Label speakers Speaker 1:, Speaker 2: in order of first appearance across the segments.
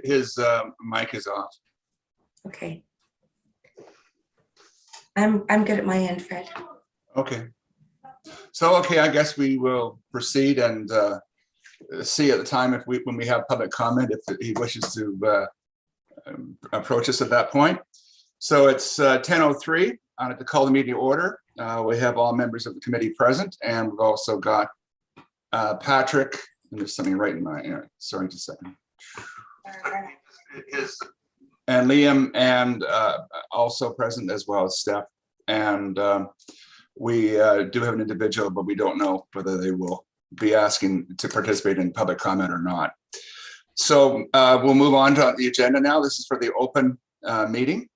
Speaker 1: His mic is off.
Speaker 2: Okay. I'm good at my end, Fred.
Speaker 1: Okay. So, okay, I guess we will proceed and see at the time when we have public comment, if he wishes to approach us at that point. So it's 10:03. I'd like to call the meeting to order. We have all members of the committee present, and we've also got Patrick, and there's something right in my ear. Sorry, just a second. And Liam, and also present, as well as Steph. And we do have an individual, but we don't know whether they will be asking to participate in public comment or not. So we'll move on to the agenda now. This is for the open meeting.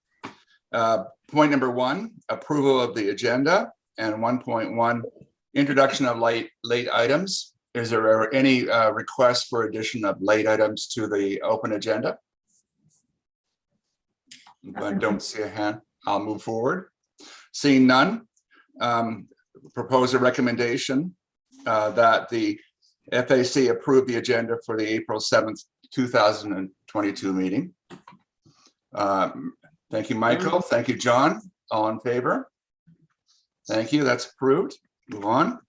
Speaker 1: Point number 1, approval of the agenda, and 1.1, introduction of late items. Is there any request for addition of late items to the open agenda? I don't see a hand. I'll move forward. Seeing none, propose a recommendation that the FAC approve the agenda for the April 7th, 2022 meeting. Thank you, Michael. Thank you, John. All in favor? Thank you. That's approved. Move on.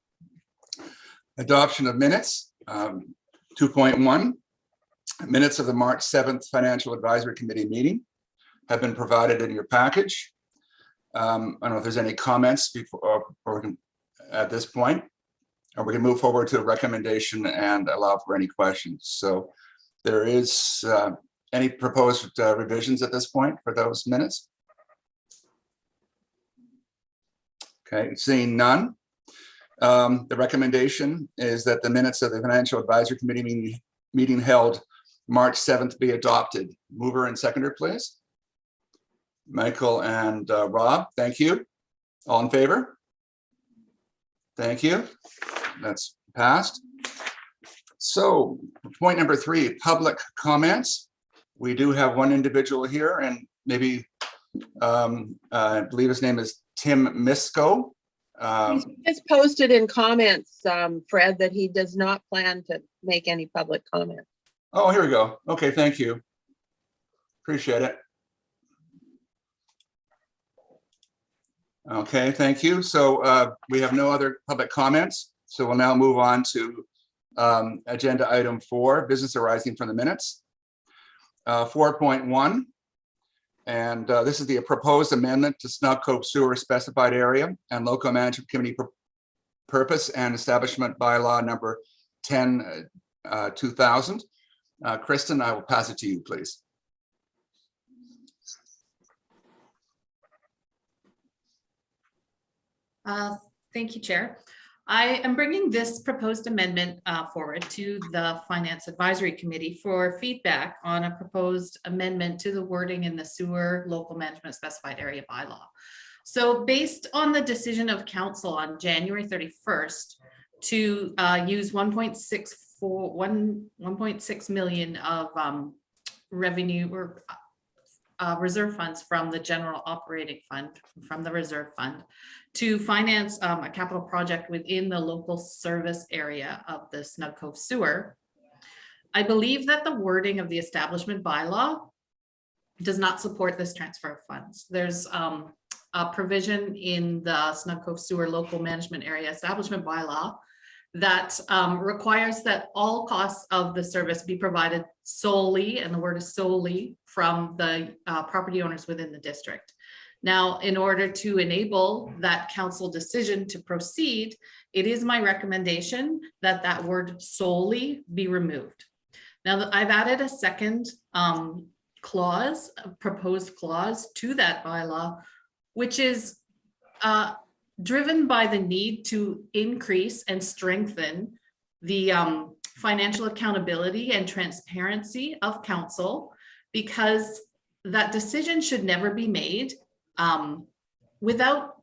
Speaker 1: Adoption of minutes. 2.1. Minutes of the March 7th Financial Advisory Committee meeting have been provided in your package. I don't know if there's any comments before or at this point, or we can move forward to a recommendation and allow for any questions. So there is any proposed revisions at this point for those minutes? Okay, seeing none. The recommendation is that the minutes of the Financial Advisory Committee meeting held March 7th be adopted. Mover and seconder, please. Michael and Rob, thank you. All in favor? Thank you. That's passed. So point number 3, public comments. We do have one individual here, and maybe I believe his name is Tim Misko.
Speaker 3: He's just posted in comments, Fred, that he does not plan to make any public comment.
Speaker 1: Oh, here we go. Okay, thank you. Appreciate it. Okay, thank you. So we have no other public comments. So we'll now move on to agenda item 4, business arising from the minutes. 4.1, and this is the proposed amendment to Snug Cove Sewer Specified Area and Local Management Committee Purpose and Establishment Bylaw number 10, 2000. Kristen, I will pass it to you, please.
Speaker 4: Thank you, Chair. I am bringing this proposed amendment forward to the Finance Advisory Committee for feedback on a proposed amendment to the wording in the Sewer Local Management Specified Area Bylaw. So based on the decision of Council on January 31st to use 1.6 million of revenue or reserve funds from the general operating fund, from the reserve fund, to finance a capital project within the local service area of the Snug Cove Sewer. I believe that the wording of the establishment bylaw does not support this transfer of funds. There's a provision in the Snug Cove Sewer Local Management Area Establishment Bylaw that requires that all costs of the service be provided solely, and the word is solely, from the property owners within the district. Now, in order to enable that council decision to proceed, it is my recommendation that that word solely be removed. Now, I've added a second clause, a proposed clause to that bylaw, which is driven by the need to increase and strengthen the financial accountability and transparency of council, because that decision should never be made without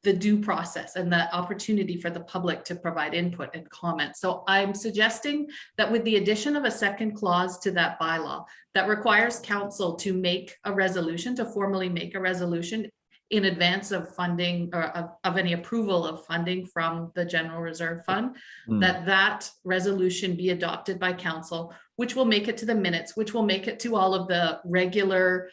Speaker 4: the due process and the opportunity for the public to provide input and comment. So I'm suggesting that with the addition of a second clause to that bylaw that requires council to make a resolution, to formally make a resolution in advance of funding or of any approval of funding from the general reserve fund, that resolution be adopted by council, which will make it to the minutes, which will make it to all of the regular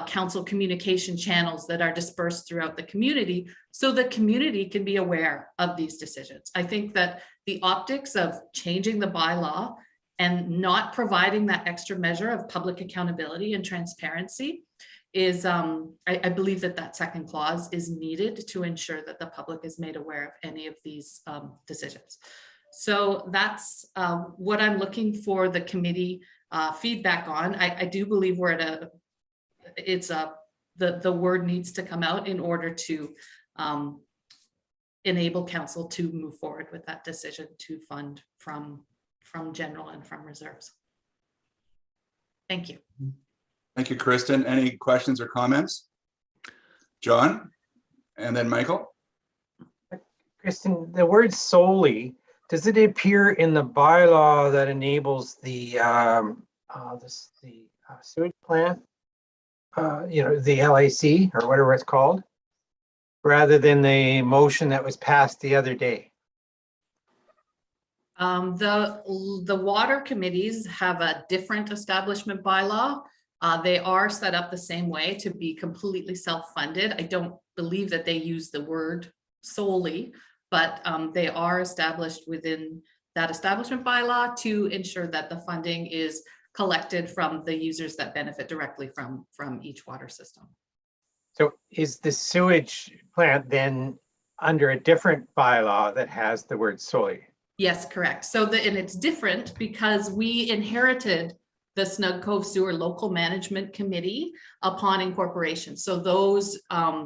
Speaker 4: council communication channels that are dispersed throughout the community, so the community can be aware of these decisions. I think that the optics of changing the bylaw and not providing that extra measure of public accountability and transparency is, I believe that second clause is needed to ensure that the public is made aware of any of these decisions. So that's what I'm looking for the committee feedback on. I do believe we're at the word needs to come out in order to enable council to move forward with that decision to fund from general and from reserves. Thank you.
Speaker 1: Thank you, Kristen. Any questions or comments? John, and then Michael.
Speaker 5: Kristen, the word solely, does it appear in the bylaw that enables the sewage plant, the LAC or whatever it's called, rather than the motion that was passed the other day?
Speaker 4: The water committees have a different establishment bylaw. They are set up the same way to be completely self-funded. I don't believe that they use the word solely, but they are established within that establishment bylaw to ensure that the funding is collected from the users that benefit directly from each water system.
Speaker 5: So is the sewage plant then under a different bylaw that has the word solely?
Speaker 4: Yes, correct. So and it's different because we inherited the Snug Cove Sewer Local Management Committee upon incorporation. So those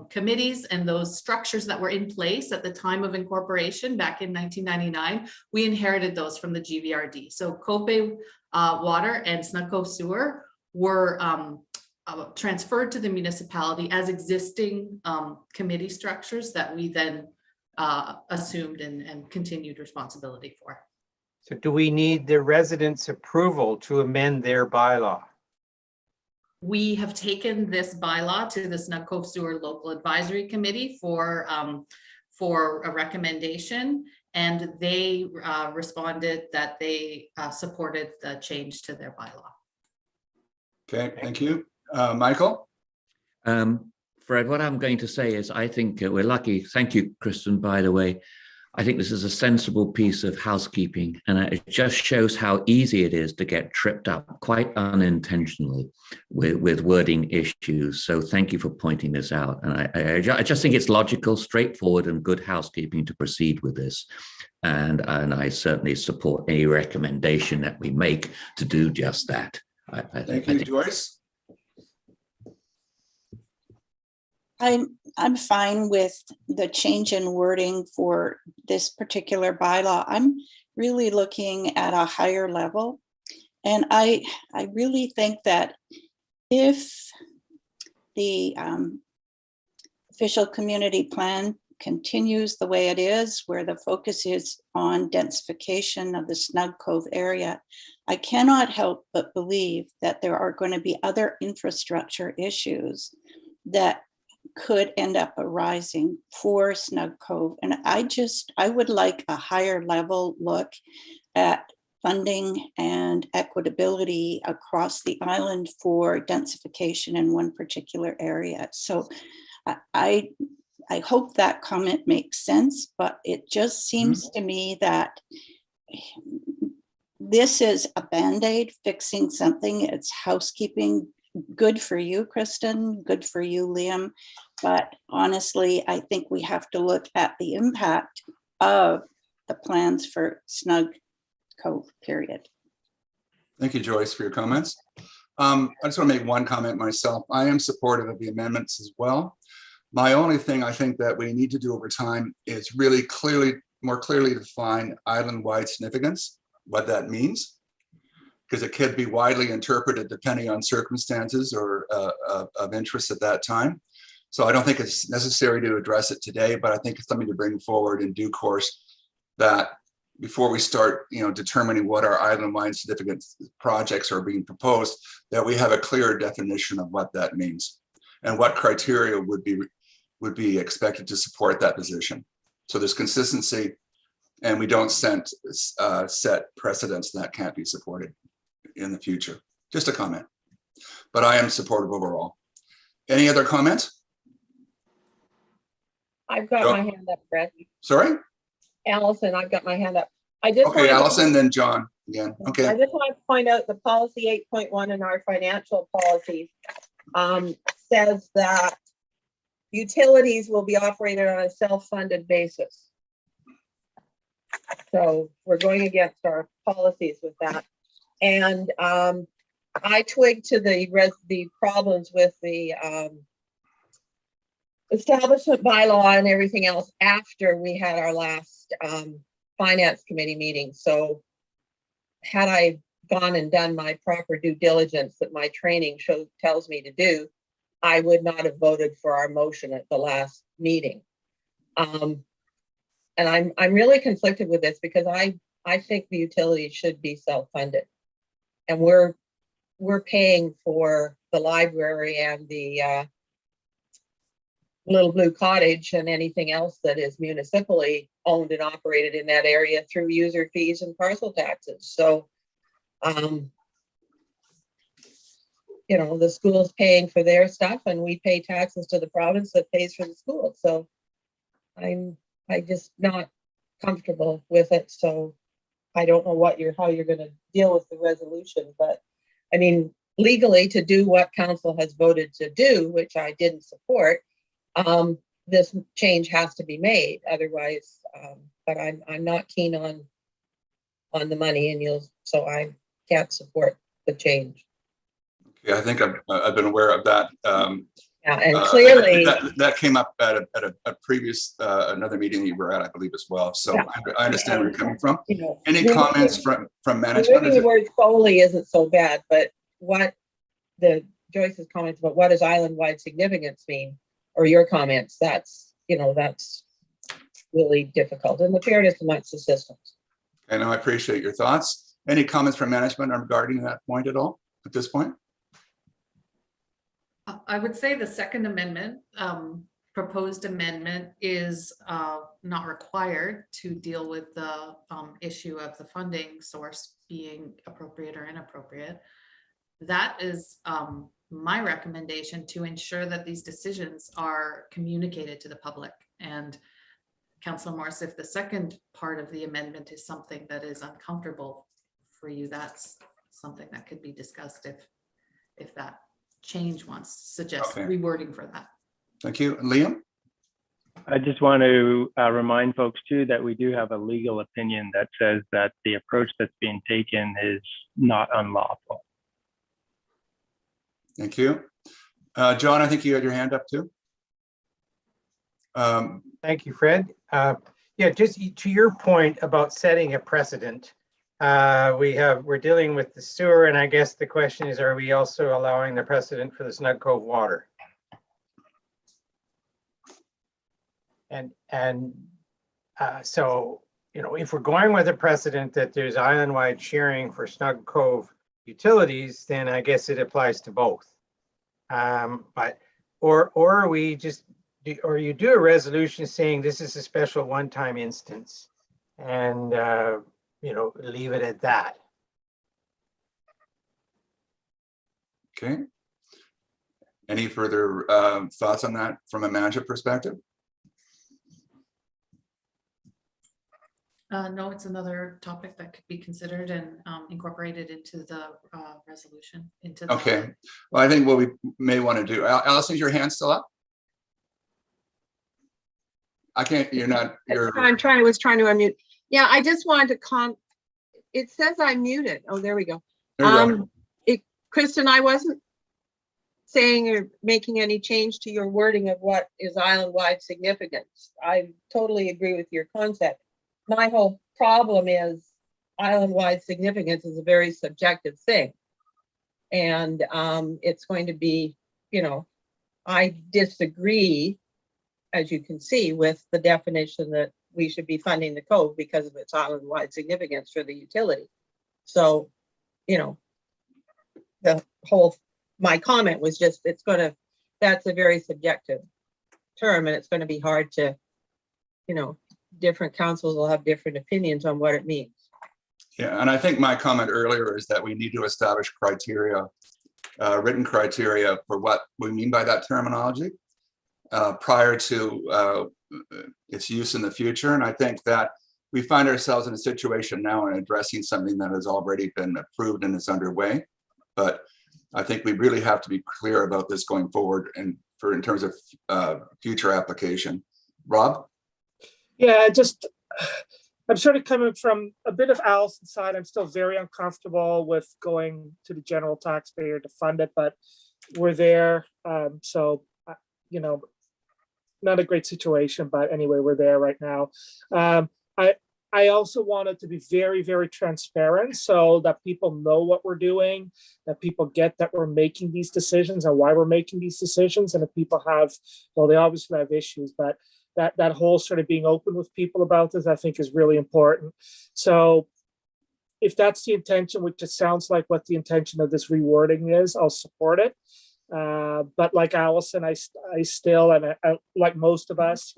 Speaker 4: committees and those structures that were in place at the time of incorporation back in 1999, we inherited those from the GVRD. So Cove Bay Water and Snug Cove Sewer were transferred to the municipality as existing committee structures that we then assumed and continued responsibility for.
Speaker 5: So do we need the residents' approval to amend their bylaw?
Speaker 4: We have taken this bylaw to the Snug Cove Sewer Local Advisory Committee for a recommendation, and they responded that they supported the change to their bylaw.
Speaker 1: Okay, thank you. Michael?
Speaker 6: Fred, what I'm going to say is I think we're lucky. Thank you, Kristen, by the way. I think this is a sensible piece of housekeeping, and it just shows how easy it is to get tripped up quite unintentionally with wording issues. So thank you for pointing this out. And I just think it's logical, straightforward, and good housekeeping to proceed with this. And I certainly support any recommendation that we make to do just that.
Speaker 1: Thank you, Joyce.
Speaker 7: I'm fine with the change in wording for this particular bylaw. I'm really looking at a higher level. And I really think that if the official community plan continues the way it is, where the focus is on densification of the Snug Cove area, I cannot help but believe that there are going to be other infrastructure issues that could end up arising for Snug Cove. And I would like a higher level look at funding and equitability across the island for densification in one particular area. So I hope that comment makes sense, but it just seems to me that this is a Band-Aid fixing something. It's housekeeping. Good for you, Kristen. Good for you, Liam. But honestly, I think we have to look at the impact of the plans for Snug Cove, period.
Speaker 1: Thank you, Joyce, for your comments. I just want to make one comment myself. I am supportive of the amendments as well. My only thing I think that we need to do over time is really more clearly define island-wide significance, what that means, because it could be widely interpreted depending on circumstances or of interest at that time. So I don't think it's necessary to address it today, but I think it's something to bring forward in due course, that before we start determining what our island-wide significant projects are being proposed, that we have a clear definition of what that means and what criteria would be would be expected to support that position. So there's consistency, and we don't set precedents that can't be supported in the future. Just a comment, but I am supportive overall. Any other comments?
Speaker 3: I've got
Speaker 1: Go-
Speaker 3: my hand up, Fred.
Speaker 1: Sorry?
Speaker 3: Allison, I've got my hand up. I just
Speaker 1: Okay,
Speaker 3: wanted to-
Speaker 1: Allison, then John again.
Speaker 3: I
Speaker 1: Okay,
Speaker 3: just want to point out the policy 8.1 in our financial policies says that utilities will be operated on a self-funded basis. So we're going against our policies with that. And I twigged to the problems with the establishment bylaw and everything else after we had our last finance committee meeting. So had I gone and done my proper due diligence that my training tells me to do, I would not have voted for our motion at the last meeting. And I'm really conflicted with this because I think the utilities should be self-funded. And we're paying for the library and the Little Blue Cottage and anything else that is municipally owned and operated in that area through user fees and parcel taxes. So, you know, the school's paying for their stuff and we pay taxes to the province that pays for the school. So I'm just not comfortable with it. So I don't know how you're going to deal with the resolution, but I mean, legally to do what council has voted to do, which I didn't support, this change has to be made. Otherwise, but I'm not keen on the money, and so I can't support the change.
Speaker 1: okay, I think I've been aware of that.
Speaker 3: Yeah, and clearly
Speaker 1: that came up at a previous another meeting you were at, I believe, as well. So
Speaker 3: yeah.
Speaker 1: I understand where you're coming from.
Speaker 3: You know,
Speaker 1: Any comments from management?
Speaker 3: removing the word solely isn't so bad, but what Joyce's comments about what does island-wide significance mean, or your comments, that's really difficult. And the fairness amongst the systems.
Speaker 1: And I appreciate your thoughts. Any comments from management regarding that point at all at this point?
Speaker 4: I would say the Second Amendment, proposed amendment is not required to deal with the issue of the funding source being appropriate or inappropriate. That is my recommendation to ensure that these decisions are communicated to the public. And Councillor Morris, if the second part of the amendment is something that is uncomfortable for you, that's something that could be discussed if that change suggests rewording for that.
Speaker 1: Thank you. And Liam?
Speaker 8: I just want to remind folks too that we do have a legal opinion that says that the approach that's being taken is not unlawful.
Speaker 1: Thank you. John, I think you had your hand up too.
Speaker 5: Thank you, Fred. Yeah, just to your point about setting a precedent, we're dealing with the sewer, and I guess the question is, are we also allowing the precedent for the Snug Cove water? And so, you know, if we're going with a precedent that there's island-wide sharing for Snug Cove utilities, then I guess it applies to both. Or we just or you do a resolution saying this is a special one-time instance, and you know, leave it at that.
Speaker 1: Okay. Any further thoughts on that from a manager perspective?
Speaker 4: No, it's another topic that could be considered and incorporated into the resolution.
Speaker 1: Okay. Well, I think what we may want to do, Allison, is your hand still up? I can't, you're not, you're.
Speaker 3: Was trying to unmute. Yeah, I just wanted to it says I'm muted. Oh, there we go.
Speaker 1: There you go.
Speaker 3: Kristen, I wasn't saying or making any change to your wording of what is island-wide significance. I totally agree with your concept. My whole problem is island-wide significance is a very subjective thing. And it's going to be, you know, I disagree, as you can see, with the definition that we should be funding the Cove because of its island-wide significance for the utility. So, you know, my comment was just, that's a very subjective term, and it's going to be hard to, different councils will have different opinions on what it means.
Speaker 1: Yeah, and I think my comment earlier is that we need to establish criteria, written criteria for what we mean by that terminology prior to its use in the future. And I think that we find ourselves in a situation now in addressing something that has already been approved and is underway. But I think we really have to be clear about this going forward and in terms of future application. Rob?
Speaker 9: Yeah, I'm sort of coming from a bit of Allison's side. I'm still very uncomfortable with going to the general taxpayer to fund it, but we're there. So, not a great situation, but anyway, we're there right now. I also wanted to be very, very transparent so that people know what we're doing, that people get that we're making these decisions and why we're making these decisions. And if people have, well, they obviously have issues, but that whole sort of being open with people about this, I think is really important. So if that's the intention, which it sounds like what the intention of this rewording is, I'll support it. But like Allison, I still, and I, like most of us,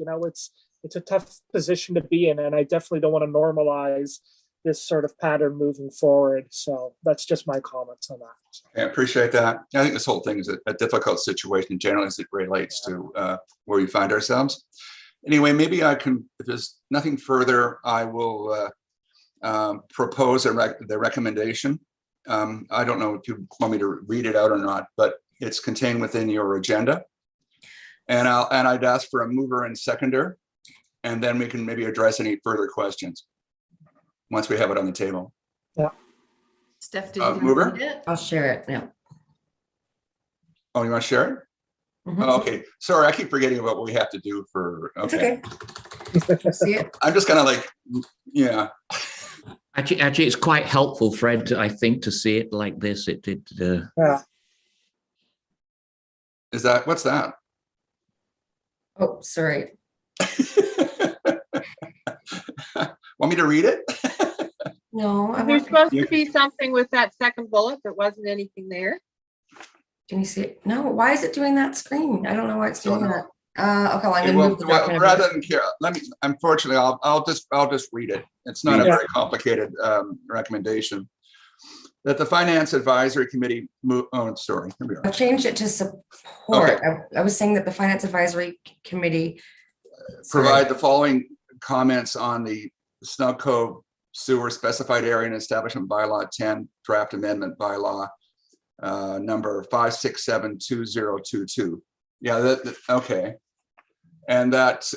Speaker 9: it's a tough position to be in, and I definitely don't want to normalize this sort of pattern moving forward. So that's just my comments on that.
Speaker 1: I appreciate that. I think this whole thing is a difficult situation generally as it relates to where we find ourselves. Anyway, maybe I can, if there's nothing further, I will propose the recommendation. I don't know if you want me to read it out or not, but it's contained within your agenda. And I'd ask for a mover and seconder, and then we can maybe address any further questions once we have it on the table.
Speaker 9: Yeah.
Speaker 4: Steph, did you
Speaker 1: mover?
Speaker 4: read it?
Speaker 2: I'll share it now.
Speaker 1: Oh, you want to share it?
Speaker 2: Mhm.
Speaker 1: Oh, okay. Sorry, I keep forgetting about what we have to do for.
Speaker 2: It's
Speaker 1: Okay.
Speaker 2: okay. See it?
Speaker 1: I'm just kind of like, yeah.
Speaker 6: Actually, it's quite helpful, Fred, I think, to see it like this. It did.
Speaker 9: Yeah.
Speaker 1: What's that?
Speaker 2: Oh, sorry.
Speaker 1: Want me to read it?
Speaker 2: No, I
Speaker 3: There's
Speaker 2: want,
Speaker 3: supposed to be something with that second bullet. There wasn't anything there.
Speaker 2: can you see it? No, why is it doing that screen? I don't know why it's doing
Speaker 1: Don't
Speaker 2: that. Okay, well, I'm
Speaker 1: Okay,
Speaker 2: gonna
Speaker 1: well,
Speaker 2: move the document.
Speaker 1: rather than care, unfortunately, I'll just read it. It's not a
Speaker 9: Yeah.
Speaker 1: very complicated recommendation. That the Finance Advisory Committee sorry, here we are.
Speaker 2: I've changed it to support. I was saying that the Finance Advisory Committee
Speaker 1: Provide the following comments on the Snug Cove Sewer Specified Area and Establishment Bylaw 10 Draft Amendment Bylaw number 5672022. Yeah, okay. And that,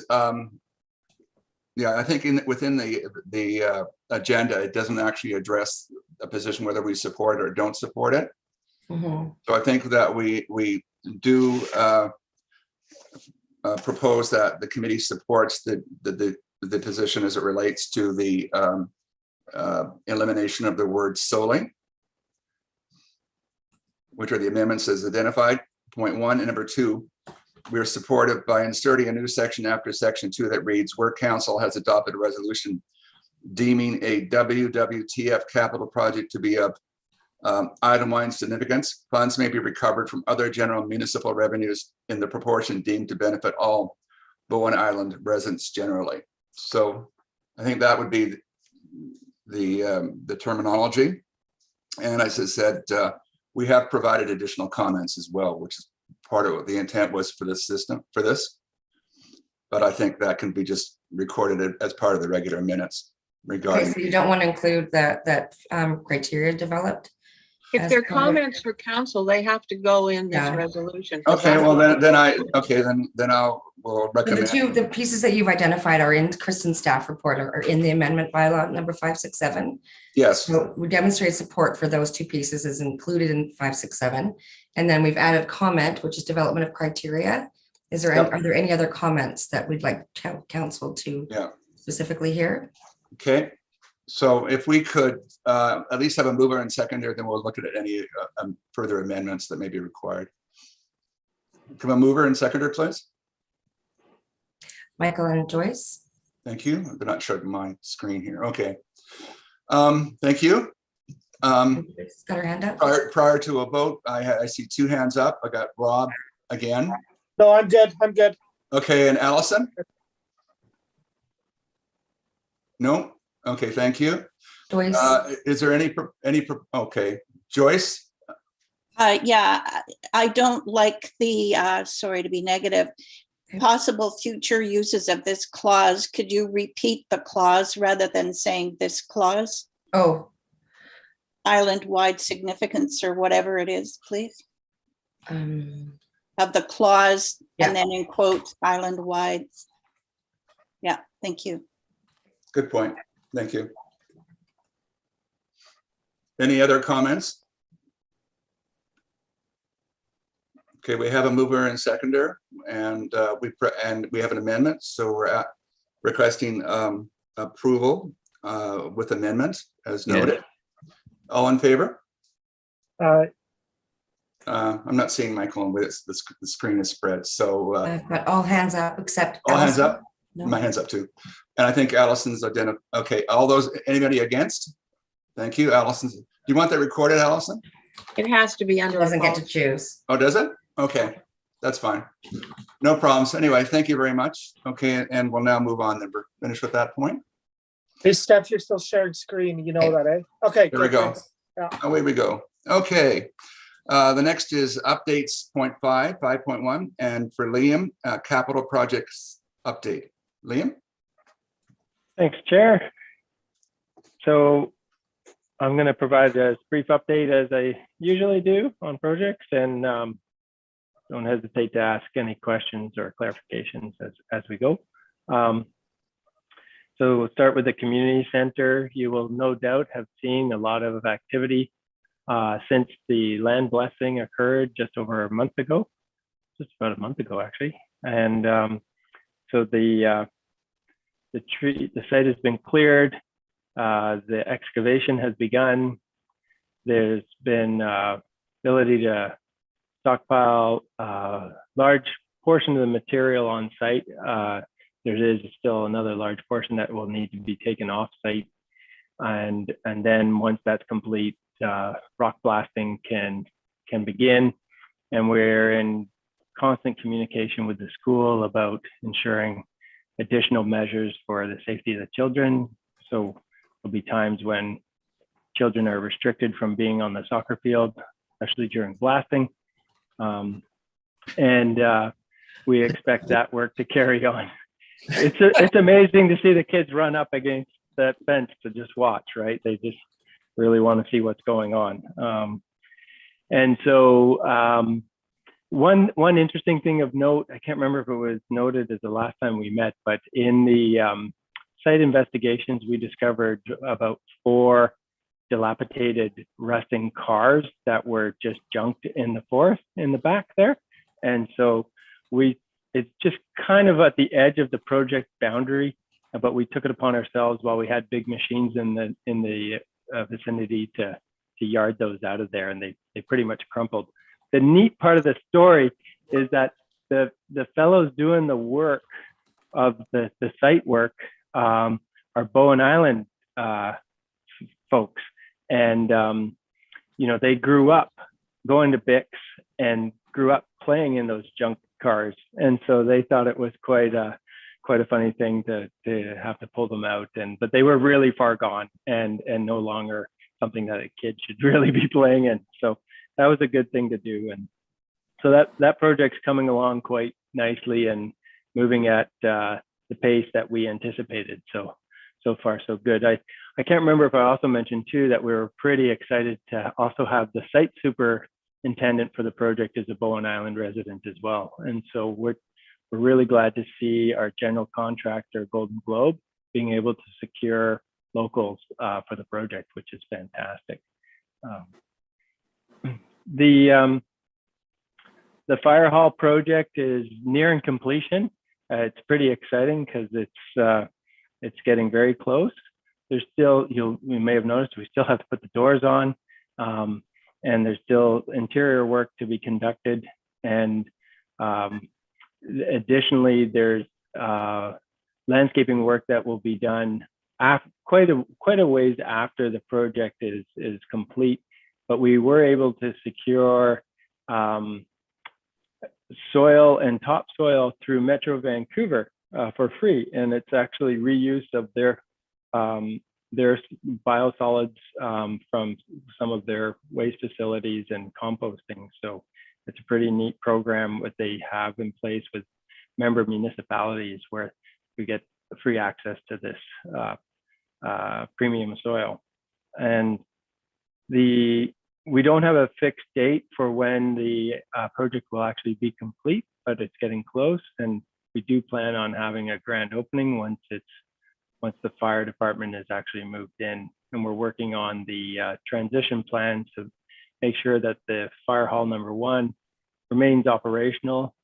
Speaker 1: yeah, I think within the agenda, it doesn't actually address a position whether we support it or don't support it.
Speaker 2: Mhm.
Speaker 1: So I think that we do propose that the committee supports the position as it relates to the elimination of the word solely, which are the amendments as identified. Point 1 and number 2, we're supportive by inserting a new section after section 2 that reads, where council has adopted a resolution deeming a WWTF capital project to be of item-wide significance, funds may be recovered from other general municipal revenues in the proportion deemed to benefit all Bowen Island residents generally. So I think that would be the terminology. And as I said, we have provided additional comments as well, which is part of what the intent was for this system, for this. But I think that can be just recorded as part of the regular minutes regarding.
Speaker 2: Okay, so you don't want to include that criteria developed?
Speaker 3: If
Speaker 2: As
Speaker 3: they're
Speaker 2: part of-
Speaker 3: comments for council, they have to go in this
Speaker 2: Yeah.
Speaker 3: resolution. 'cause
Speaker 1: Okay,
Speaker 3: that's
Speaker 1: well,
Speaker 3: what-
Speaker 1: then we'll
Speaker 2: So
Speaker 1: recommend.
Speaker 2: the pieces that you've identified are in Kristen's staff report or in the amendment bylaw number 567.
Speaker 1: Yes,
Speaker 2: So we demonstrate support for those two pieces is included in 567. And then we've added comment, which is development of criteria. Is there,
Speaker 1: Yep.
Speaker 2: are there any other comments that we'd like council to
Speaker 1: Yeah.
Speaker 2: specifically hear?
Speaker 1: okay. So if we could at least have a mover and seconder, then we'll look at any further amendments that may be required. Come a mover and seconder, please.
Speaker 2: Michael and Joyce?
Speaker 1: Thank you. They're not showing my screen here. Okay. Thank you.
Speaker 2: Joyce got her hand up.
Speaker 1: Prior to a vote, I see 2 hands up. I got Rob again.
Speaker 9: No, I'm good. I'm good.
Speaker 1: Okay, and Allison? No? Okay, thank you.
Speaker 2: Joyce,
Speaker 1: Is there okay, Joyce?
Speaker 7: Yeah, I don't like the, sorry to be negative, possible future uses of this clause. Could you repeat the clause rather than saying this clause?
Speaker 2: oh,
Speaker 7: Island-wide significance or whatever it is, please, of the clause,
Speaker 2: Yeah.
Speaker 7: and then in quotes, island-wide. Yeah, thank you.
Speaker 1: Good point. Thank you. Any other comments? Okay, we have a mover and seconder, and we have an amendment, so we're requesting approval with amendment as noted. All in favor? I'm not seeing Michael, and the screen is spread, so
Speaker 2: I've got all hands up except.
Speaker 1: all hands
Speaker 2: Allison.
Speaker 1: up.
Speaker 2: No.
Speaker 1: My hand's up too. And I think Allison's identified. Okay, all those, anybody against? Thank you, Allison. Do you want that recorded, Allison?
Speaker 3: It has to be under. a
Speaker 2: Doesn't get to
Speaker 3: policy.
Speaker 2: choose.
Speaker 1: Oh, does it? Okay, that's fine. No problems. Anyway, thank you very much. Okay, and we'll now move on. Then we're finished with that point.
Speaker 9: Hey, Steph, you're still sharing screen. You know that, eh? Okay.
Speaker 1: There we
Speaker 9: good,
Speaker 1: go.
Speaker 9: thanks. Yeah.
Speaker 1: Away we go. Okay. The next is updates 5.1, and for Liam, capital projects update. Liam?
Speaker 8: Thanks, Chair. So I'm going to provide a brief update as I usually do on projects, and don't hesitate to ask any questions or clarifications as we go. So we'll start with the community center. You will no doubt have seen a lot of activity since the land blessing occurred just over a month ago, just about a month ago actually. And so the site has been cleared. The excavation has begun. There's been ability to stockpile a large portion of the material on site. There is still another large portion that will need to be taken off site. And then once that's complete, rock blasting can begin. And we're in constant communication with the school about ensuring additional measures for the safety of the children. So there'll be times when children are restricted from being on the soccer field, especially during blasting. We expect that work to carry on. It's amazing to see the kids run up against that fence to just watch, right? They just really want to see what's going on. One interesting thing of note, I can't remember if it was noted as the last time we met, but in the site investigations, we discovered about 4 dilapidated rusting cars that were just junked in the forest in the back there. And so it's just kind of at the edge of the project boundary, but we took it upon ourselves while we had big machines in the vicinity to yard those out of there, and they pretty much crumpled. The neat part of the story is that the fellows doing the work of the site work are Bowen Island folks, and they grew up going to Bix and grew up playing in those junk cars, and so they thought it was quite a funny thing to have to pull them out, but they were really far gone and no longer something that a kid should really be playing in. So that was a good thing to do, and so that project's coming along quite nicely and moving at the pace that we anticipated. So far so good. I can't remember if I also mentioned too that we were pretty excited to also have the site superintendent for the project as a Bowen Island resident as well. And so we're really glad to see our general contractor, Golden Globe, being able to secure locals for the project, which is fantastic. The fire hall project is nearing completion. It's pretty exciting because it's getting very close. There's still, you may have noticed, we still have to put the doors on, and there's still interior work to be conducted. And additionally, there's landscaping work that will be done quite a ways after the project is complete. But we were able to secure soil and topsoil through Metro Vancouver for free, and it's actually reuse of their biosolids from some of their waste facilities and composting. So it's a pretty neat program what they have in place with member municipalities where we get free access to this premium soil. And we don't have a fixed date for when the project will actually be complete, but it's getting close, and we do plan on having a grand opening once the fire department is actually moved in. And we're working on the transition plan to make sure that the fire hall number 1 remains operational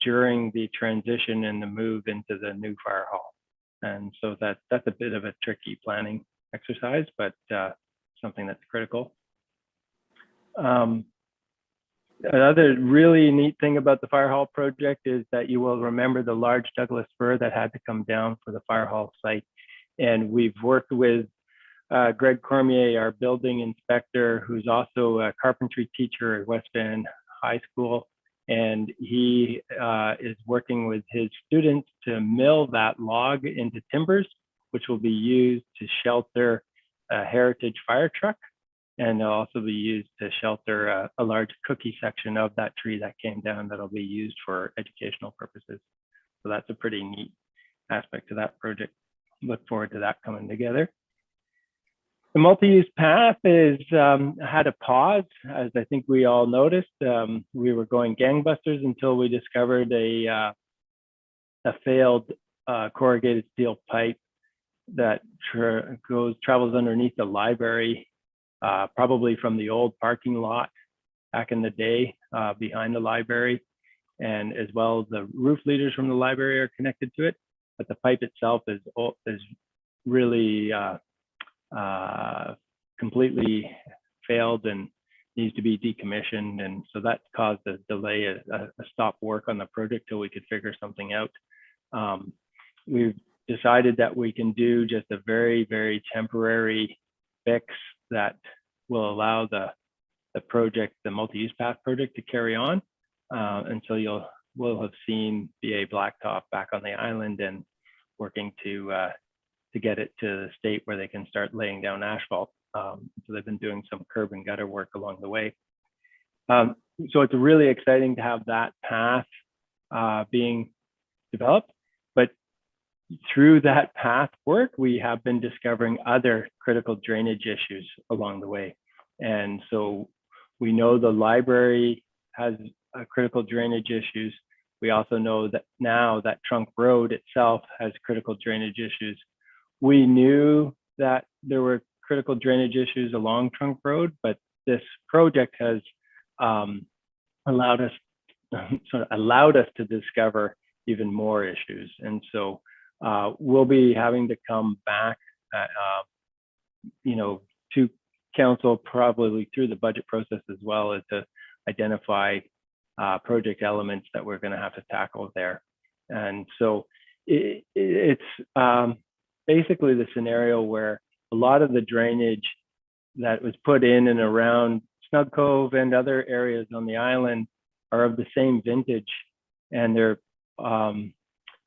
Speaker 8: during the transition and the move into the new fire hall. And so that's a bit of a tricky planning exercise, but something that's critical. Another really neat thing about the fire hall project is that you will remember the large Douglas fir that had to come down for the fire hall site. And we've worked with Greg Cormier, our building inspector, who's also a carpentry teacher at West Van High School. And he is working with his students to mill that log into timbers, which will be used to shelter a heritage fire truck. And they'll also be used to shelter a large cookie section of that tree that came down that'll be used for educational purposes. So that's a pretty neat aspect to that project. Look forward to that coming together. The multi-use path is had a pause, as I think we all noticed. We were going gangbusters until we discovered a failed corrugated steel pipe that travels underneath the library, probably from the old parking lot back in the day behind the library, and as well the roof leaders from the library are connected to it. But the pipe itself is really completely failed and needs to be decommissioned. And so that caused a delay, a stop work on the project till we could figure something out. We've decided that we can do just a very, very temporary fix that will allow the project, the multi-use path project, to carry on. And so we'll have seen BA Blacktop back on the island and working to get it to the state where they can start laying down asphalt. So they've been doing some curb and gutter work along the way. So it's really exciting to have that path being developed. But through that path work, we have been discovering other critical drainage issues along the way. And so we know the library has critical drainage issues. We also know that now that Trunk Road itself has critical drainage issues. We knew that there were critical drainage issues along Trunk Road, but this project has allowed us to discover even more issues. And so we'll be having to come back, to council probably through the budget process as well as to identify project elements that we're going to have to tackle there. And so it's basically the scenario where a lot of the drainage that was put in and around Snug Cove and other areas on the island are of the same vintage, and they're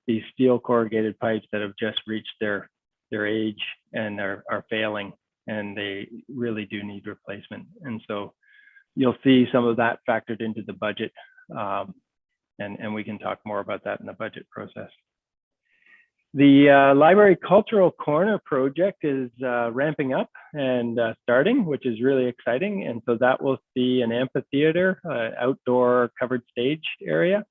Speaker 8: these steel corrugated pipes that have just reached their age and are failing, and they really do need replacement. And so you'll see some of that factored into the budget, and we can talk more about that in the budget process. The Library Cultural Corner project is ramping up and starting, which is really exciting. And so that will see an amphitheater, outdoor covered stage area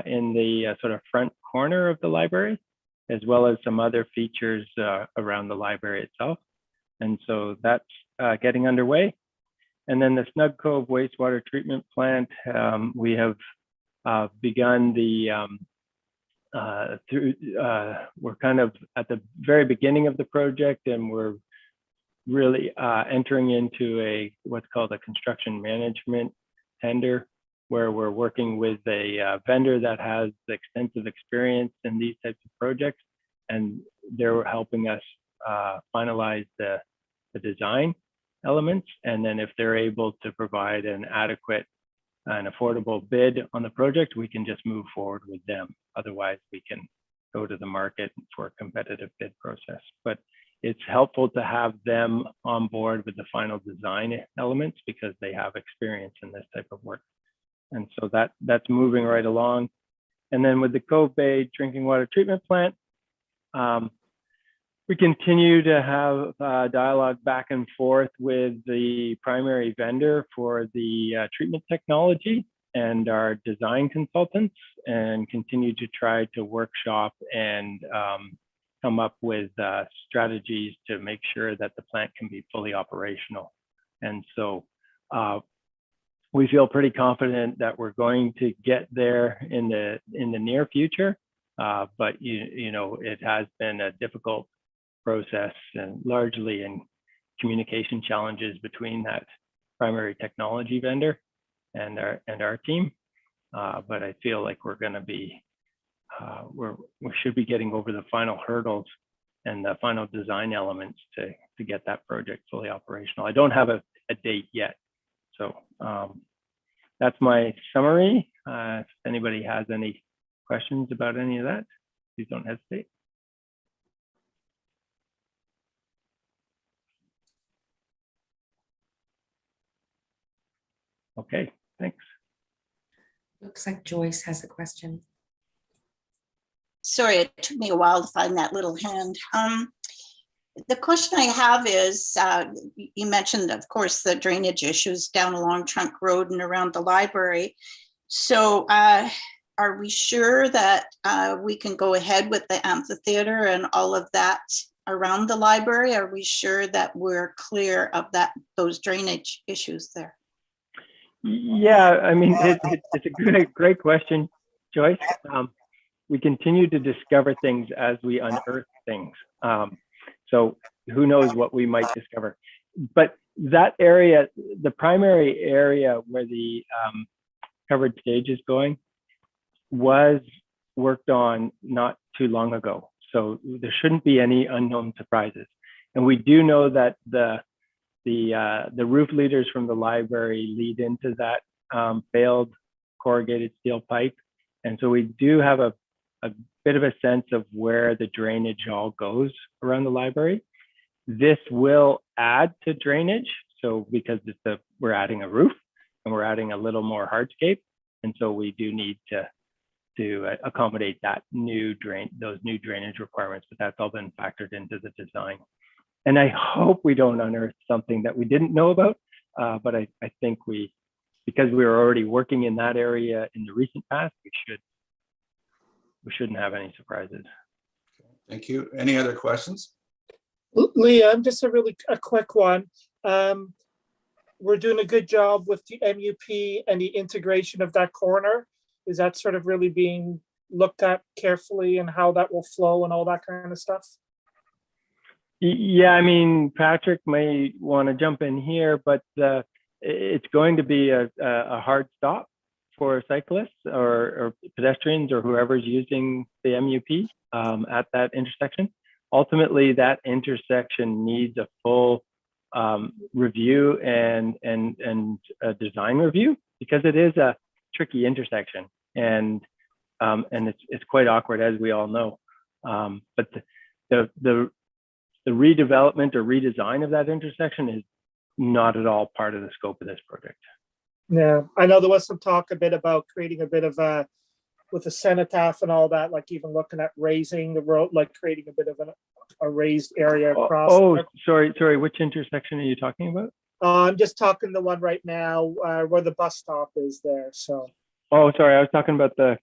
Speaker 8: in the sort of front corner of the library, as well as some other features around the library itself. And so that's getting underway. And then the Snug Cove wastewater treatment plant, we have begun the we're kind of at the very beginning of the project, and we're really entering into what's called a construction management tender, where we're working with a vendor that has extensive experience in these types of projects, and they're helping us finalize the design elements. And then if they're able to provide an adequate an affordable bid on the project, we can just move forward with them. Otherwise, we can go to the market for a competitive bid process. But it's helpful to have them on board with the final design elements because they have experience in this type of work. And so that's moving right along. And then with the Cove Bay drinking water treatment plant, we continue to have dialogue back and forth with the primary vendor for the treatment technology and our design consultants, and continue to try to workshop and come up with strategies to make sure that the plant can be fully operational. And so we feel pretty confident that we're going to get there in the near future, but you know, it has been a difficult process and largely in communication challenges between that primary technology vendor and our team. But I feel like we're going to be we should be getting over the final hurdles and the final design elements to get that project fully operational. I don't have a date yet, so that's my summary. If anybody has any questions about any of that, please don't hesitate. Okay, thanks.
Speaker 2: Looks like Joyce has a question.
Speaker 7: Sorry, it took me a while to find that little hand. The question I have is, you mentioned, of course, the drainage issues down along Trunk Road and around the library. So are we sure that we can go ahead with the amphitheater and all of that around the library? Are we sure that we're clear of those drainage issues there?
Speaker 8: Yeah, I mean, it's a great question, Joyce. We continue to discover things as we unearth things. So who knows what we might discover. But that area, the primary area where the covered stage is going, was worked on not too long ago. So there shouldn't be any unknown surprises. And we do know that the roof leaders from the library lead into that failed corrugated steel pipe. And so we do have a bit of a sense of where the drainage all goes around the library. This will add to drainage. So because we're adding a roof and we're adding a little more hardscape. And so we do need to accommodate those new drainage requirements, but that's all been factored into the design. And I hope we don't unearth something that we didn't know about, but I think because we were already working in that area in the recent past, we shouldn't have any surprises.
Speaker 1: Thank you. Any other questions?
Speaker 9: Liam, just a quick one. We're doing a good job with the MUP and the integration of that corner. Is that sort of really being looked at carefully and how that will flow and all that kind of stuff?
Speaker 8: Yeah, I mean, Patrick may want to jump in here, but it's going to be a hard stop for cyclists or pedestrians or whoever's using the MUP at that intersection. Ultimately, that intersection needs a full review and a design review because it is a tricky intersection and it's quite awkward, as we all know. But the redevelopment or redesign of that intersection is not at all part of the scope of this project.
Speaker 9: Yeah, I know there was some talk a bit about creating a bit of with the cenotaph and all that, like even looking at raising the road, like creating a bit of a raised area across.
Speaker 8: Oh, sorry, which intersection are you talking about?
Speaker 9: I'm just talking the one right now where the bus stop is there, so.
Speaker 8: Oh, sorry, I was talking about the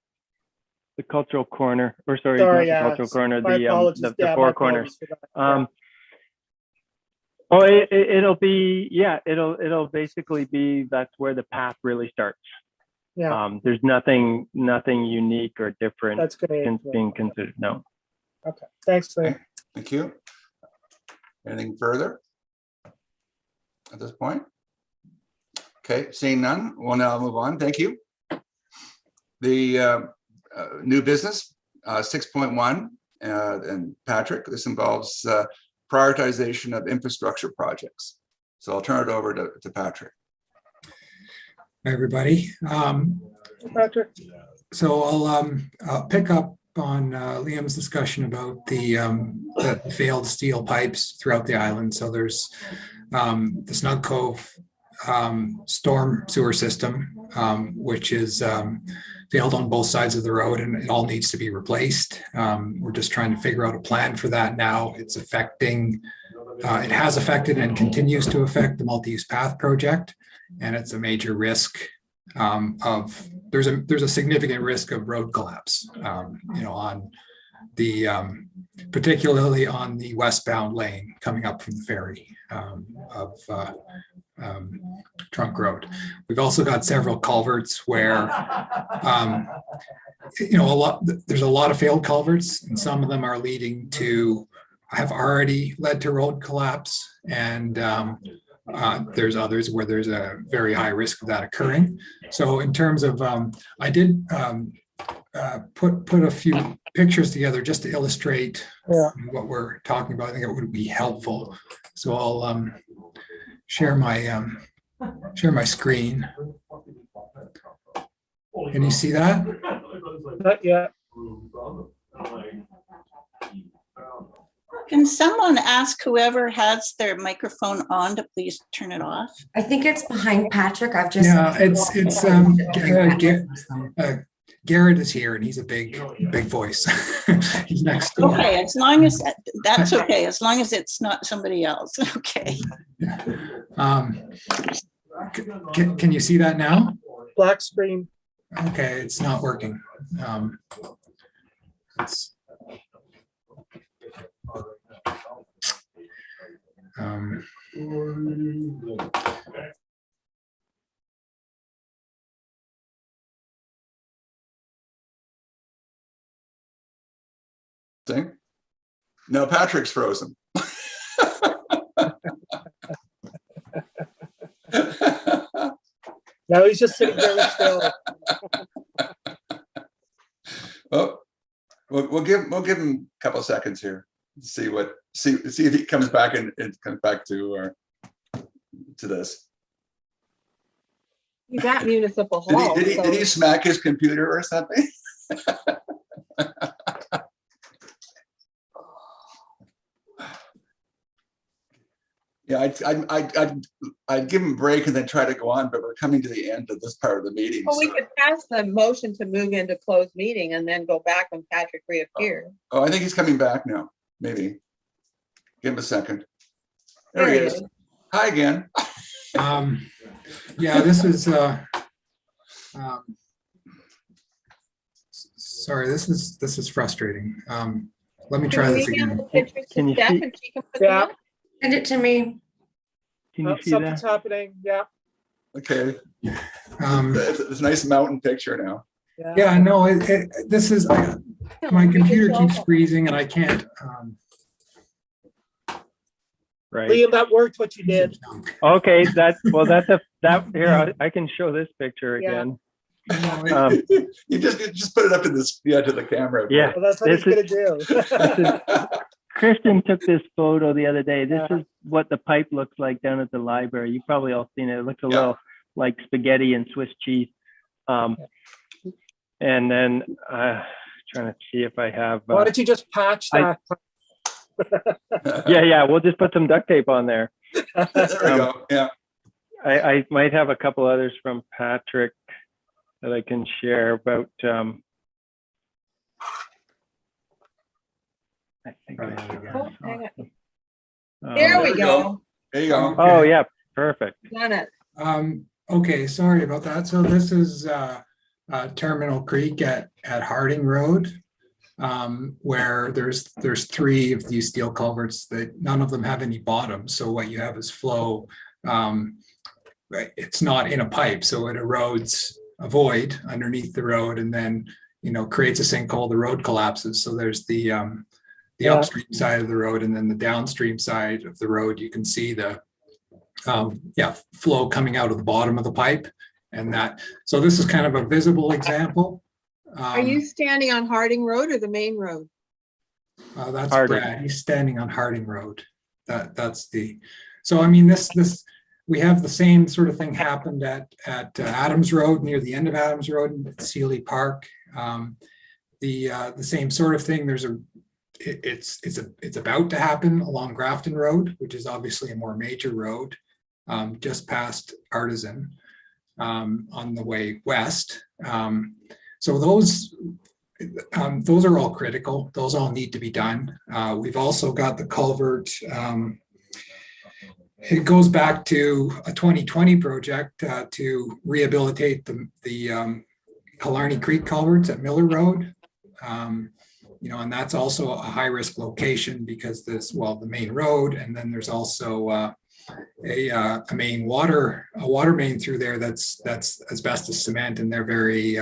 Speaker 8: cultural corner, or sorry, not the cultural corner, the four corners. Oh, it'll be, yeah, it'll basically be, that's where the path really starts.
Speaker 9: Yeah.
Speaker 8: There's nothing unique or different
Speaker 9: That's good.
Speaker 8: being considered, no.
Speaker 9: Okay, thanks, Liam.
Speaker 1: Okay. Thank you. Anything further at this point? Okay, seeing none, we'll now move on. Thank you. The new business, 6.1, and Patrick, this involves prioritization of infrastructure projects. So I'll turn it over to Patrick.
Speaker 10: everybody.
Speaker 9: Patrick?
Speaker 10: So I'll pick up on Liam's discussion about the failed steel pipes throughout the island. So there's the Snug Cove storm sewer system, which is failed on both sides of the road, and it all needs to be replaced. We're just trying to figure out a plan for that now. It's affecting, it has affected and continues to affect the multi-use path project, and it's a major risk of, there's a significant risk of road collapse, on the, particularly on the westbound lane coming up from the ferry of Trunk Road. We've also got several culverts where, there's a lot of failed culverts, and some of them are leading to, have already led to road collapse, and there's others where there's a very high risk of that occurring. So in terms of, I did put a few pictures together just to illustrate what we're talking about. I think it would be helpful. So I'll share my screen. Can you see that?
Speaker 9: Not yet.
Speaker 7: Can someone ask whoever has their microphone on to please turn it off?
Speaker 2: I think it's behind Patrick. I've just.
Speaker 10: Yeah, it's Garrett is here, and he's a big voice. He's next door.
Speaker 7: Okay, as long as that's okay, as long as it's not somebody else. Okay.
Speaker 10: Can you see that now?
Speaker 9: Black screen.
Speaker 10: Okay, it's not working.
Speaker 1: Thing? No, Patrick's frozen.
Speaker 9: No, he's just sitting very still.
Speaker 1: Oh, we'll give him a couple of seconds here. See if he comes back and it comes back to this.
Speaker 3: He's at Municipal Hall.
Speaker 1: Did he smack his computer or something? Yeah, I'd give him a break and then try to go on, but we're coming to the end of this part of the meeting.
Speaker 3: Well, we could pass the motion to move into closed meeting and then go back when Patrick reappears.
Speaker 1: Oh, I think he's coming back now. Maybe. Give him a second. There he is. Hi again.
Speaker 10: Yeah, this is sorry, this is frustrating. Let me try this again.
Speaker 8: Can you see?
Speaker 9: Yeah.
Speaker 2: Send it to me.
Speaker 8: Can you see
Speaker 9: Something's
Speaker 8: that?
Speaker 9: happening. Yeah.
Speaker 1: Okay. It's a nice mountain picture now.
Speaker 10: Yeah, no, this is, my computer keeps freezing and I can't.
Speaker 8: Right.
Speaker 9: Liam, that worked what you did.
Speaker 8: Okay, here, I can show this picture again.
Speaker 1: You just put it up to the camera.
Speaker 8: Yeah.
Speaker 9: Well, that's what he's gonna do.
Speaker 8: Kristen took this photo the other day. This is what the pipe looks like down at the library. You've probably all seen it. It looks a little like spaghetti and Swiss cheese. And then trying to see if I have.
Speaker 9: Why don't you just patch that?
Speaker 8: Yeah, we'll just put some duct tape on there.
Speaker 1: There we go. Yeah.
Speaker 8: I might have a couple others from Patrick that I can share about. I think I have it again.
Speaker 3: There we go.
Speaker 1: There you go.
Speaker 8: Oh yeah, perfect.
Speaker 3: Done it.
Speaker 10: Okay, sorry about that. So this is Terminal Creek at Harding Road, where there's 3 of these steel culverts that none of them have any bottom. So what you have is flow. It's not in a pipe, so it erodes a void underneath the road, and then creates a sinkhole. The road collapses. So there's the upstream side of the road, and then the downstream side of the road. You can see the flow coming out of the bottom of the pipe, and so this is kind of a visible example.
Speaker 3: Are you standing on Harding Road or the main road?
Speaker 10: That's
Speaker 8: Harding.
Speaker 10: Brad. He's standing on Harding Road. So I mean, this we have the same sort of thing happened at Adams Road, near the end of Adams Road in Sealy Park. The same sort of thing. It's about to happen along Grafton Road, which is obviously a more major road, just past Artisan on the way west. So those are all critical. Those all need to be done. We've also got the culvert. It goes back to a 2020 project to rehabilitate the Killarney Creek culverts at Miller Road. And that's also a high risk location because there's, the main road, and then there's also a water main through there that's asbestos cement, and they're very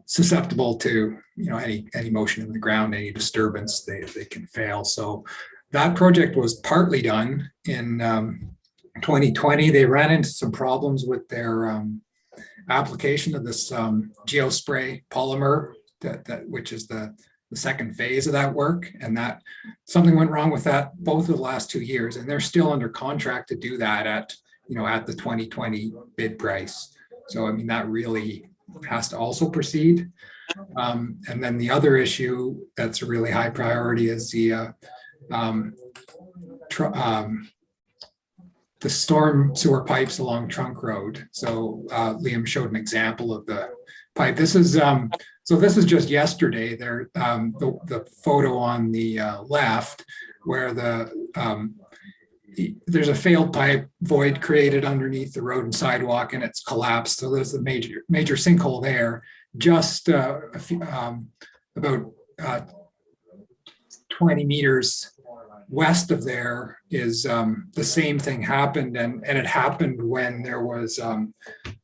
Speaker 10: susceptible to any motion in the ground, any disturbance, they can fail. So that project was partly done in 2020. They ran into some problems with their application of this geospray polymer, which is the second phase of that work, and that something went wrong with that both of the last 2 years, and they're still under contract to do that at the 2020 bid price. So I mean, that really has to also proceed. And then the other issue that's a really high priority is the storm sewer pipes along Trunk Road. So Liam showed an example of the pipe. This is just yesterday. There, the photo on the left, where there's a failed pipe void created underneath the road and sidewalk, and it's collapsed. So there's a major sinkhole there. Just about 20 meters west of there is the same thing happened, and it happened when there was a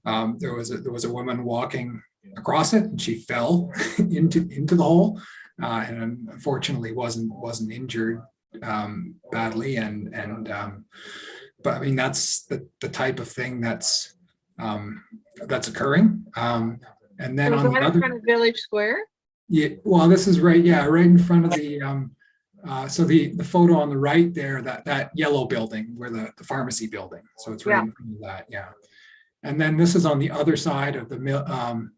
Speaker 10: woman walking across it, and she fell into the hole, and unfortunately wasn't injured badly, but I mean, that's the type of thing that's occurring. And then
Speaker 3: Was
Speaker 10: on the
Speaker 3: that in
Speaker 10: other,
Speaker 3: front of Village Square?
Speaker 10: yeah, well, this is right in front of the so the photo on the right there, that yellow building, where the pharmacy building, so it's right in front of that. Yeah. And then this is on the other side of the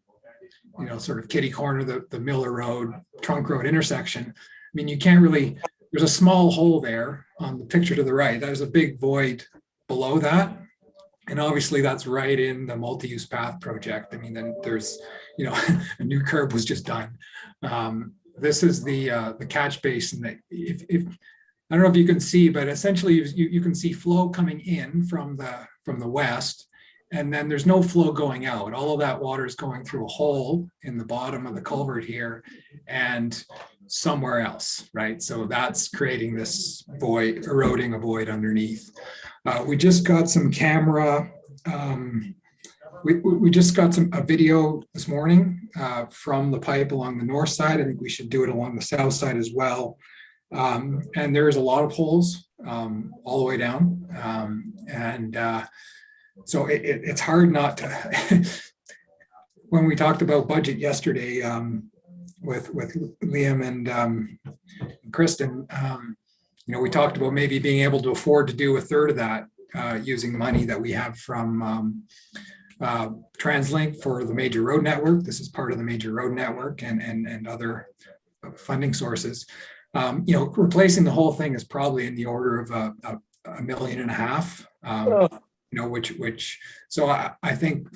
Speaker 10: sort of kitty corner, the Miller Road, Trunk Road intersection. I mean, you can't really, there's a small hole there on the picture to the right. There's a big void below that. And obviously that's right in the multi-use path project. I mean, then there's, a new curb was just done. This is the catch basin that if I don't know if you can see, but essentially you can see flow coming in from the west, and then there's no flow going out. All of that water is going through a hole in the bottom of the culvert here and somewhere else, right? So that's creating this void, eroding a void underneath. We just got some camera. We just got a video this morning from the pipe along the north side. I think we should do it along the south side as well. And there's a lot of holes all the way down. So it's hard not to, when we talked about budget yesterday with Liam and Kristen, we talked about maybe being able to afford to do a third of that using money that we have from TransLink for the major road network. This is part of the major road network and other funding sources. Replacing the whole thing is probably in the order of $1.5 million. So I think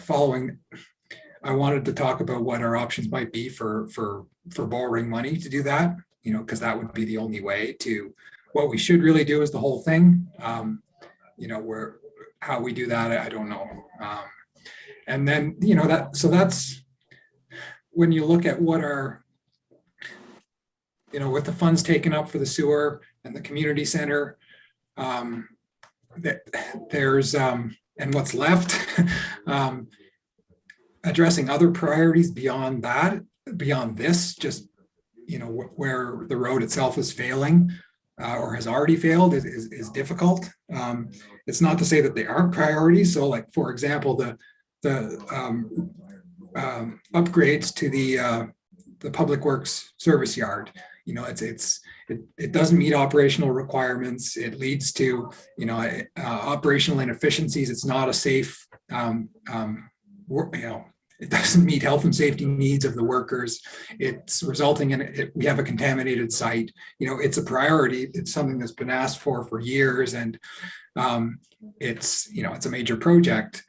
Speaker 10: I wanted to talk about what our options might be for borrowing money to do that, because that would be the only way to. What we should really do is the whole thing. How we do that, I don't know. And then, that's when you look at what are, with the funds taken up for the sewer and the community center, that there's, and what's left, addressing other priorities beyond this, just, where the road itself is failing or has already failed is difficult. It's not to say that they aren't priorities. So like, for example, the upgrades to the public works service yard, it doesn't meet operational requirements. It leads to, operational inefficiencies. It's not a safe, it doesn't meet health and safety needs of the workers. It's resulting in we have a contaminated site. It's a priority. It's something that's been asked for years, and it's a major project.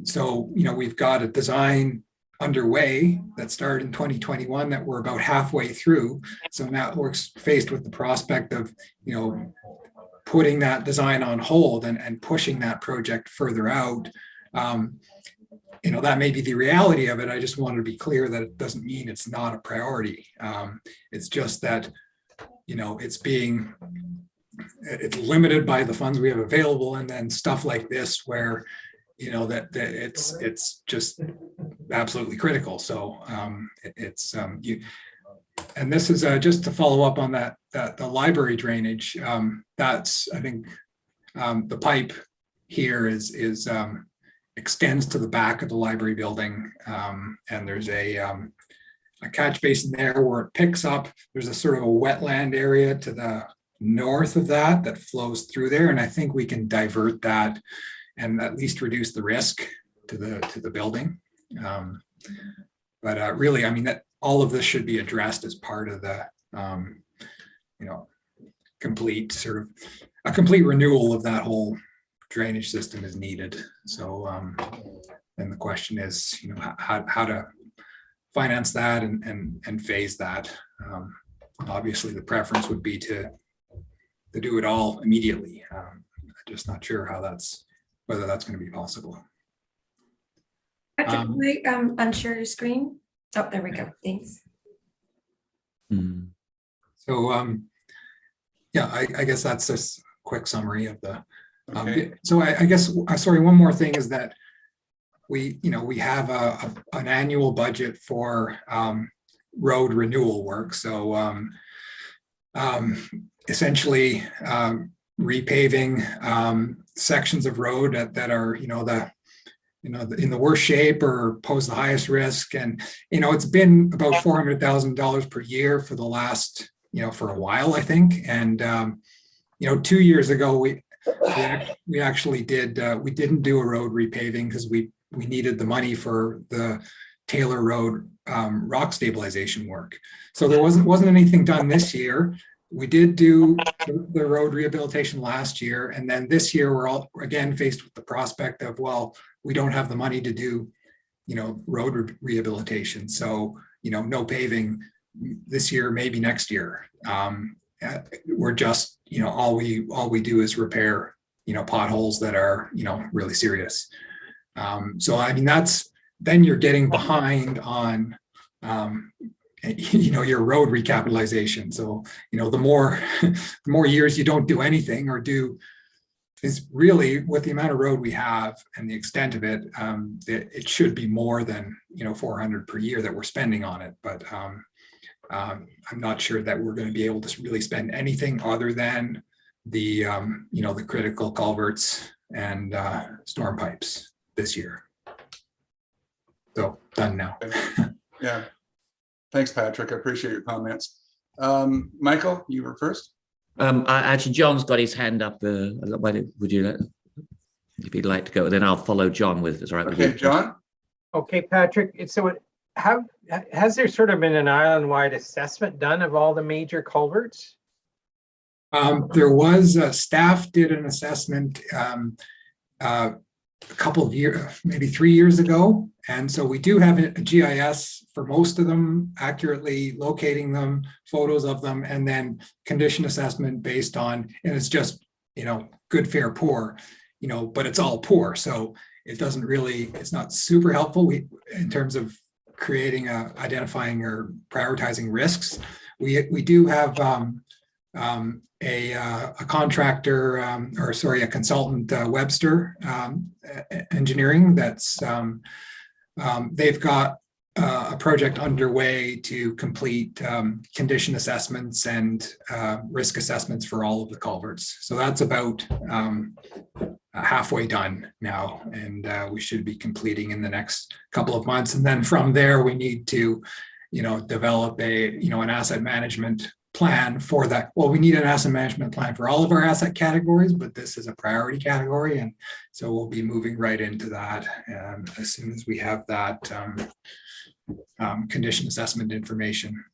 Speaker 10: So we've got a design underway that started in 2021 that we're about halfway through. So now we're faced with the prospect of putting that design on hold and pushing that project further out. That may be the reality of it. I just wanted to be clear that it doesn't mean it's not a priority. It's just that it's limited by the funds we have available, and then stuff like this where that it's just absolutely critical. So and this is just to follow up on that the library drainage. That's, I think, the pipe here is extends to the back of the library building, and there's a catch basin there where it picks up. There's a sort of a wetland area to the north of that flows through there, and I think we can divert that and at least reduce the risk to the building. But really, I mean, that all of this should be addressed as part of the complete renewal of that whole drainage system is needed. So then the question is, how to finance that and phase that. Obviously, the preference would be to do it all immediately. I'm just not sure whether that's going to be possible.
Speaker 2: Patrick, can I unshare your screen? Oh, there we go. Thanks.
Speaker 10: So yeah, I guess that's just a quick summary of the.
Speaker 1: Okay.
Speaker 10: So I guess, sorry, one more thing is that we have an annual budget for road renewal work. So essentially repaving sections of road that are in the worst shape or pose the highest risk. And it's been about $400,000 per year for the last for a while, I think. And 2 years ago we actually didn't do a road repaving because we needed the money for the Taylor Road rock stabilization work. So there wasn't anything done this year. We did do the road rehabilitation last year, and then this year we're all again faced with the prospect of, well, we don't have the money to do road rehabilitation. So no paving this year, maybe next year. We're just all we do is repair potholes that are really serious. So I mean, then you're getting behind on your road recapitalization. So the more years you don't do anything or do is really, with the amount of road we have and the extent of it, it should be more than 400 per year that we're spending on it. But I'm not sure that we're going to be able to really spend anything other than the the critical culverts and storm pipes this year. So done now.
Speaker 1: Yeah. Thanks, Patrick. I appreciate your comments. Michael, you were first.
Speaker 6: Actually, John's got his hand up. Would you, if you'd like to go, then I'll follow John with. It's all right.
Speaker 1: Okay, John.
Speaker 5: Okay, Patrick. Has there sort of been an island-wide assessment done of all the major culverts?
Speaker 10: There was staff did an assessment a couple of years, maybe 3 years ago. And so we do have a GIS for most of them, accurately locating them, photos of them, and then condition assessment based on, and it's just, good, fair, poor, but it's all poor. So it doesn't really, it's not super helpful in terms of creating, identifying or prioritizing risks. We do have a contractor, a consultant, Webster Engineering, that's they've got a project underway to complete condition assessments and risk assessments for all of the culverts. So that's about halfway done now, and we should be completing in the next couple of months. And then from there, we need to, develop an asset management plan for that. Well, we need an asset management plan for all of our asset categories, but this is a priority category. And so we'll be moving right into that as soon as we have that condition assessment information.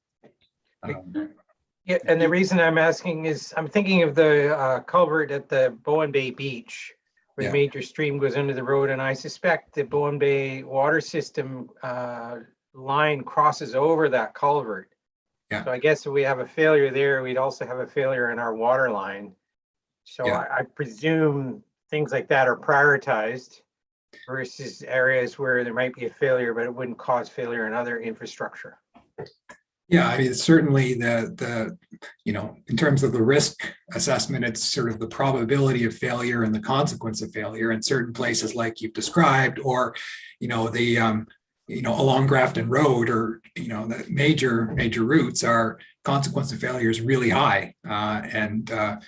Speaker 5: Yeah, and the reason I'm asking is I'm thinking of the culvert at the Bowen Bay Beach, where
Speaker 10: Yeah.
Speaker 5: the major stream goes under the road, and I suspect the Bowen Bay water system line crosses over that culvert.
Speaker 10: Yeah.
Speaker 5: So I guess if we have a failure there, we'd also have a failure in our water line. So
Speaker 10: Yeah.
Speaker 5: I presume things like that are prioritized versus areas where there might be a failure, but it wouldn't cause failure in other infrastructure.
Speaker 10: Yeah, I mean, certainly in terms of the risk assessment, it's sort of the probability of failure and the consequence of failure in certain places like you've described, or, along Grafton Road, or, the major routes are consequence of failure is really high. I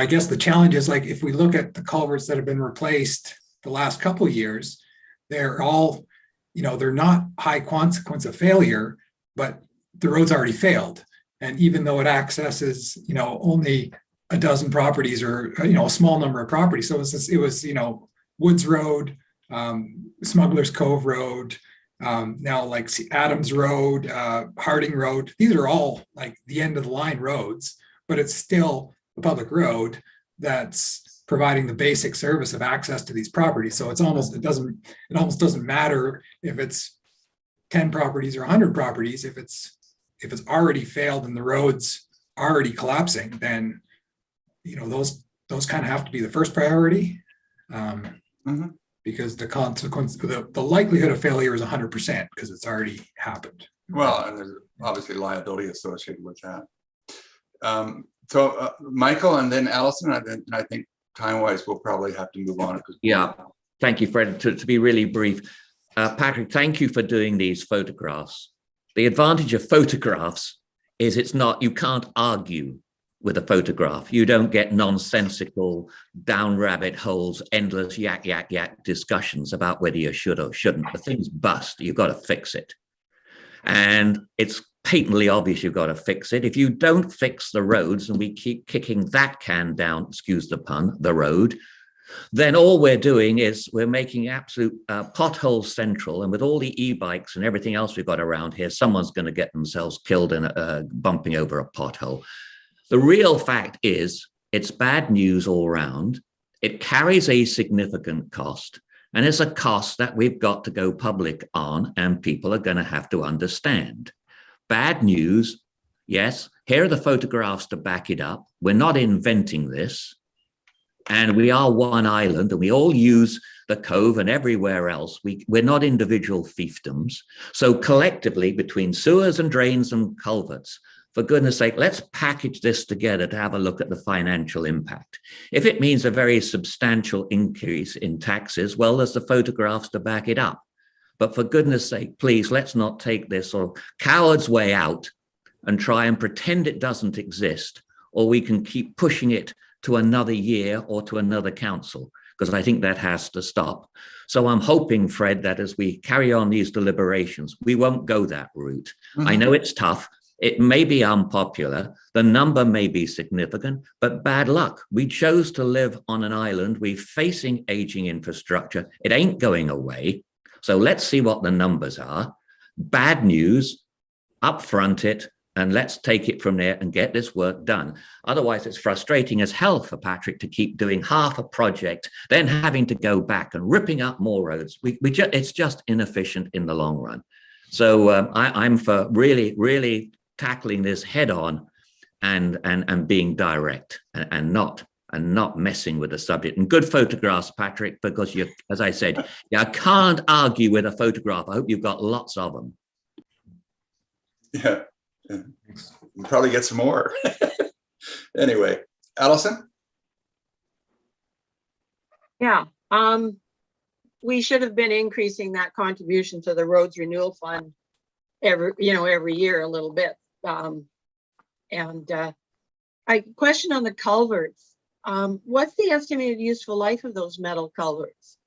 Speaker 10: guess the challenge is, like, if we look at the culverts that have been replaced the last couple of years, they're all, they're not high consequence of failure, but the road's already failed. And even though it accesses, only a dozen properties, or, a small number of properties. So it was Woods Road, Smuggler's Cove Road, now like Adams Road, Harding Road. These are all like the end of the line roads, but it's still a public road that's providing the basic service of access to these properties. So it almost doesn't matter if it's 10 properties or 100 properties. If it's already failed and the road's already collapsing, then those kind of have to be the first priority. Because the consequence, the likelihood of failure is 100% because it's already happened.
Speaker 1: Well, and there's obviously liability associated with that. Michael, and then Allison, and I think time-wise, we'll probably have to move on.
Speaker 6: Yeah, thank you, Fred. To be really brief, Patrick, thank you for doing these photographs. The advantage of photographs is you can't argue with a photograph. You don't get nonsensical, down rabbit holes, endless yak discussions about whether you should or shouldn't. The thing's bust, you've got to fix it. And it's patently obvious you've got to fix it. If you don't fix the roads and we keep kicking that can down, excuse the pun, the road, then all we're doing is we're making absolute potholes central. And with all the e-bikes and everything else we've got around here, someone's going to get themselves killed in bumping over a pothole. The real fact is it's bad news all around. It carries a significant cost, and it's a cost that we've got to go public on, and people are going to have to understand. Bad news, yes, here are the photographs to back it up. We're not inventing this, and we are one island, and we all use the Cove and everywhere else. We're not individual fiefdoms. So collectively, between sewers and drains and culverts, for goodness sake, let's package this together to have a look at the financial impact. If it means a very substantial increase in taxes, well, there's the photographs to back it up. But for goodness sake, please, let's not take this sort of coward's way out and try and pretend it doesn't exist, or we can keep pushing it to another year or to another council, because I think that has to stop. So I'm hoping, Fred, that as we carry on these deliberations, we won't go that route. I know it's tough. It may be unpopular, the number may be significant, but bad luck. We chose to live on an island. We're facing aging infrastructure. It ain't going away. So let's see what the numbers are. Bad news, upfront it, and let's take it from there and get this work done. Otherwise, it's frustrating as hell for Patrick to keep doing half a project, then having to go back and ripping up more roads. It's just inefficient in the long run. So I'm for really tackling this head on and being direct and not messing with the subject. And good photographs, Patrick, because as I said, I can't argue with a photograph. I hope you've got lots of them.
Speaker 1: Yeah, you probably get some more. Anyway, Allison?
Speaker 3: Yeah, we should have been increasing that contribution to the roads renewal fund every year a little bit. I question on the culverts. What's the estimated useful life of those metal culverts?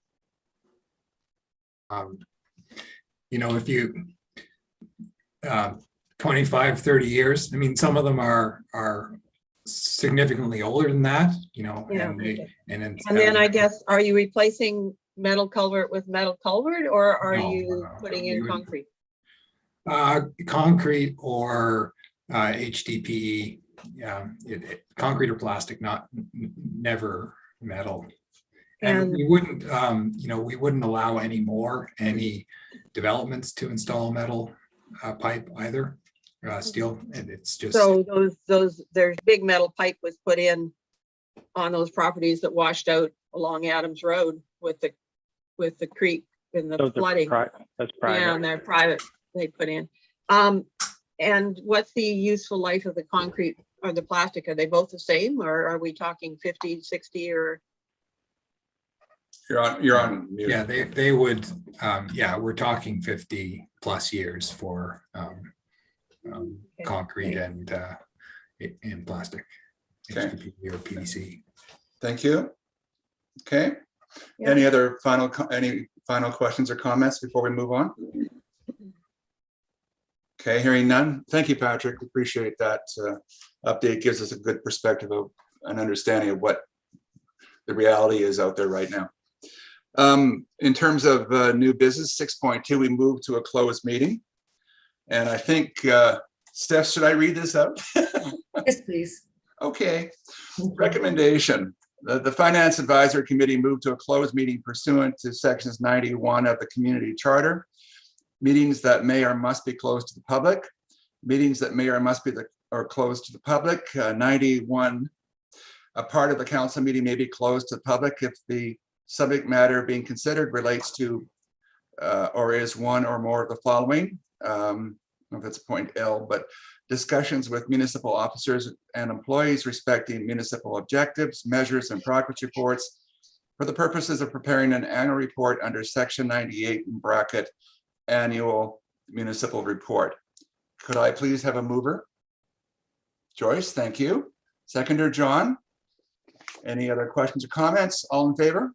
Speaker 10: if you 25, 30 years, I mean, some of them are significantly older than that,
Speaker 3: Yeah,
Speaker 10: and
Speaker 3: okay.
Speaker 10: then
Speaker 3: And then I guess, are you replacing metal culvert with metal culvert, or are
Speaker 10: No,
Speaker 3: you
Speaker 10: no,
Speaker 3: putting
Speaker 10: we
Speaker 3: in
Speaker 10: would-
Speaker 3: concrete?
Speaker 10: concrete or HDPE, concrete or plastic, never metal. And we wouldn't, we wouldn't allow any developments to install metal pipe either, steel, and it's just.
Speaker 3: So there's big metal pipe was put in on those properties that washed out along Adams Road with the creek and the
Speaker 8: Those are
Speaker 3: flooding.
Speaker 8: that's
Speaker 3: Yeah, and
Speaker 8: private.
Speaker 3: they're private, they put in. And what's the useful life of the concrete or the plastic? Are they both the same, or are we talking 50, 60, or?
Speaker 1: You're on mute.
Speaker 10: Yeah, they would, we're talking 50 plus years for concrete and plastic,
Speaker 1: Okay.
Speaker 10: HDPE or PVC.
Speaker 1: Thank you. Okay.
Speaker 3: Yeah.
Speaker 1: Any final questions or comments before we move on? Okay, hearing none. Thank you, Patrick. Appreciate that update. Gives us a good perspective of an understanding of what the reality is out there right now. In terms of new business, 6.2, we moved to a closed meeting. And I think, Steph, should I read this out?
Speaker 2: Yes, please.
Speaker 1: Okay. Recommendation. The Finance Advisory Committee moved to a closed meeting pursuant to sections 91 of the Community Charter. Meetings that may or must be closed to the public. Meetings that may or must be closed to the public. 91. A part of the council meeting may be closed to the public if the subject matter being considered relates to or is one or more of the following. I don't know if it's point L, but discussions with municipal officers and employees respecting municipal objectives, measures, and progress reports for the purposes of preparing an annual report under section 98 in bracket annual municipal report. Could I please have a mover? Joyce, thank you. Seconder, John. Any other questions or comments? All in favor?